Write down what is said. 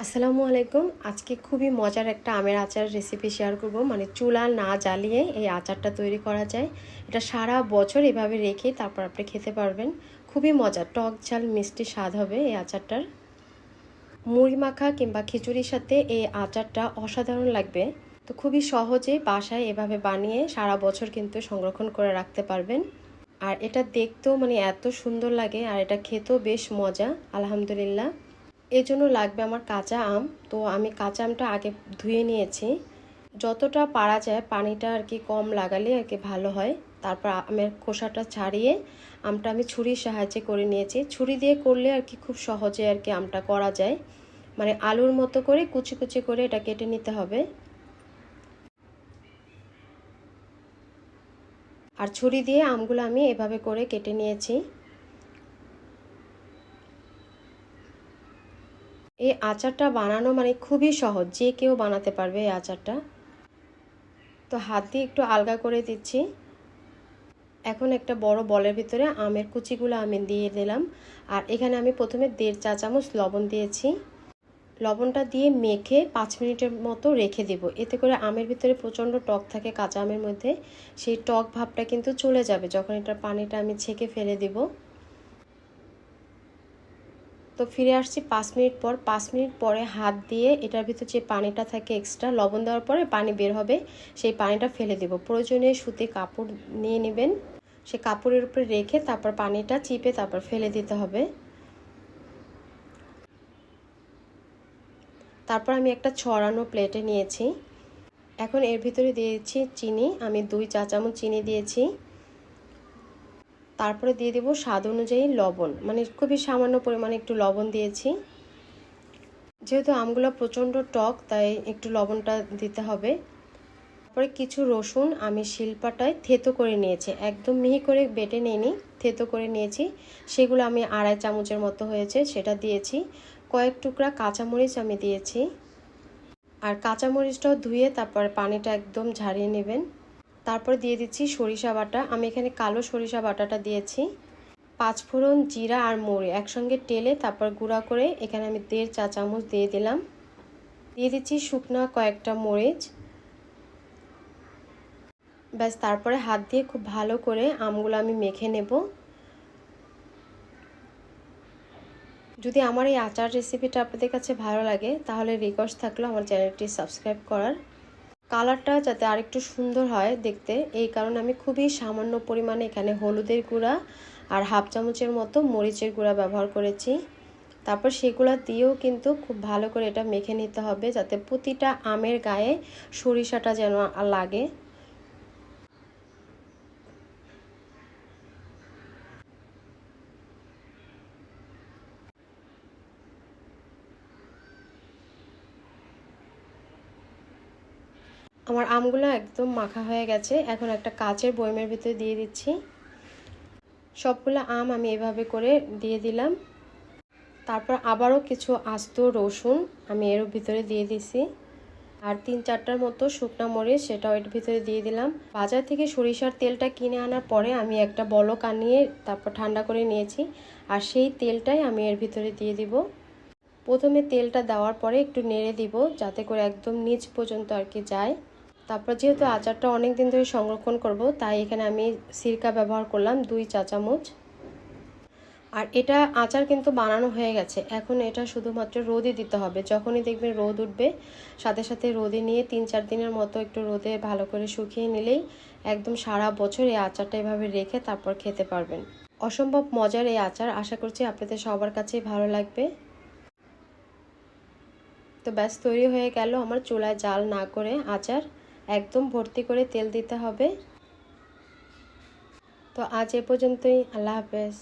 আসসালামু আলাইকুম। আজকে খুবই মজার একটা আমের আচার রেসিপি শেয়ার করব। মানে চুলা না জ্বালিয়ে এই আচারটা তৈরি করা যায়। এটা সারা বছর এভাবে রেখে তারপর আপনি খেতে পারবেন। খুবই মজা, টক ঝাল মিষ্টি স্বাদ হবে এই আচারটার। মুড়ি মাখা কিংবা খিচুড়ির সাথে এই আচারটা অসাধারণ লাগবে। তো খুবই সহজে বাসায় এভাবে বানিয়ে সারা বছর কিন্তু সংরক্ষণ করে রাখতে পারবেন। আর এটা দেখতেও মানে এত সুন্দর লাগে, আর এটা খেতেও বেশ মজা আলহামদুলিল্লাহ। এর জন্য লাগবে আমার কাঁচা আম। তো আমি কাঁচা আমটা আগে ধুয়ে নিয়েছি। যতটা পারা যায় পানিটা আর কি কম লাগালে আর কি ভালো হয়। তারপর আমের খোসাটা ছাড়িয়ে আমটা আমি ছুরির সাহায্যে করে নিয়েছি। ছুরি দিয়ে করলে আর কি খুব সহজে আর কি আমটা করা যায়। মানে আলুর মতো করে কুচি কুচি করে এটা কেটে নিতে হবে। আর ছুরি দিয়ে আমগুলো আমি এভাবে করে কেটে নিয়েছি। এই আচারটা বানানো মানে খুবই সহজ, যে কেউ বানাতে পারবে এই আচারটা। তো হাত দিয়ে একটু আলগা করে দিচ্ছি। এখন একটা বড় বলের ভিতরে আমের কুচিগুলো আমি দিয়ে দিলাম। আর এখানে আমি প্রথমে 1.5 চা চামচ লবণ দিয়েছি। লবণটা দিয়ে মেখে 5 মিনিটের মতো রেখে দেব। এতে করে আমের ভিতরে প্রচণ্ড টক থাকে কাঁচা আমের মধ্যে, সেই টক ভাবটা কিন্তু চলে যাবে যখন এটার পানিটা আমি ছেঁকে ফেলে দেব। তো ফিরে আসছি 5 মিনিট পর। 5 মিনিট পরে হাত দিয়ে এটার ভিতর যে পানিটা থাকে এক্সট্রা, লবণ দেওয়ার পরে পানি বের হবে, সেই পানিটা ফেলে দেব। প্রয়োজনে সুতি কাপড় নিয়ে নেবেন, সে কাপড়ের উপরে রেখে তারপর পানিটা চিপে তারপর ফেলে দিতে হবে। তারপর আমি একটা ছড়ানো প্লেটে নিয়েছি। এখন এর ভিতরে দিয়ে দিচ্ছি চিনি। আমি 2 চা চামচ চিনি দিয়েছি। তারপরে দিয়ে দেব স্বাদ অনুযায়ী লবণ, মানে খুবই সামান্য পরিমাণে একটু লবণ দিয়েছি। যেহেতু আমগুলো প্রচণ্ড টক তাই একটু লবণটা দিতে হবে। তারপরে কিছু রসুন আমি শিলপাটায় থেতো করে নিয়েছি, একদম মিহি করে বেটে নিইনি, থেতো করে নিয়েছি। সেগুলো আমি 2.5 চামচের মতো হয়েছে সেটা দিয়েছি। কয়েক টুকরা কাঁচামরিচ আমি দিয়েছি। আর কাঁচামরিচটাও ধুয়ে তারপর পানিটা একদম ঝারিয়ে নেবেন। তারপরে দিয়ে দিচ্ছি সরিষা বাটা। আমি এখানে কালো সরিষা বাটাটা দিয়েছি। 5 ফোড়ন, জিরা আর মৌরি একসঙ্গে টেলে তারপর গুঁড়া করে এখানে আমি 1.5 চা চামচ দিয়ে দিলাম। দিয়ে দিচ্ছি শুকনা কয়েকটা মরিচ। ব্যাস, তারপরে হাত দিয়ে খুব ভালো করে আমগুলো আমি মেখে নেব। যদি আমার এই আচার রেসিপিটা আপনাদের কাছে ভালো লাগে তাহলে রিকোয়েস্ট থাকলো আমার চ্যানেলটি সাবস্ক্রাইব করার। কালারটা যাতে আরেকটু সুন্দর হয় দেখতে, এই কারণে আমি খুবই সামান্য পরিমাণে এখানে হলুদের গুঁড়া আর 1/2 চামচের মতো মরিচের গুঁড়া ব্যবহার করেছি। তারপর সেগুলো দিয়েও কিন্তু খুব ভালো করে এটা মেখে নিতে হবে, যাতে প্রতিটা আমের গায়ে সরিষাটা যেন লাগে। আমার আমগুলো একদম মাখা হয়ে গেছে। এখন একটা কাচের বয়মের ভিতরে দিয়ে দিচ্ছি। সবগুলো আম আমি এভাবে করে দিয়ে দিলাম। তারপর আবারও কিছু আস্ত রসুন আমি এর ভিতরে দিয়ে দিছি। আর 3-4টার মতো শুকনো মরিচ সেটাও এর ভিতরে দিয়ে দিলাম। বাজার থেকে সরিষার তেলটা কিনে আনার পরে আমি একটা বলক আনিয়ে তারপর ঠান্ডা করে নিয়েছি। আর সেই তেলটাই আমি এর ভিতরে দিয়ে দিব। প্রথমে তেলটা দেওয়ার পরে একটু নেড়ে দিব যাতে করে একদম নিচ পর্যন্ত আর কি যায়। তারপর যেহেতু আচারটা অনেক দিন ধরে সংরক্ষণ করব তাই এখানে আমি সিরকা ব্যবহার করলাম 2 চা চামচ। আর এটা আচার কিন্তু বানানো হয়ে গেছে। এখন এটা শুধুমাত্র রোদে দিতে হবে। যখনই দেখবেন রোদ উঠবে সাথে সাথে রোদে নিয়ে 3-4 দিনের মতো একটু রোদে ভালো করে শুকিয়ে নিলেই একদম সারা বছর এই আচারটা এভাবে রেখে তারপর খেতে পারবেন। অসম্ভব মজার এই আচার, আশা করছি আপনাদের সবার কাছেই ভালো লাগবে। তো ব্যাস, তৈরি হয়ে গেল আমার চুলায় জাল না করে আচার। একদম ভর্তি করে তেল দিতে হবে। তো আজ এ পর্যন্তই। আল্লাহ হাফেজ।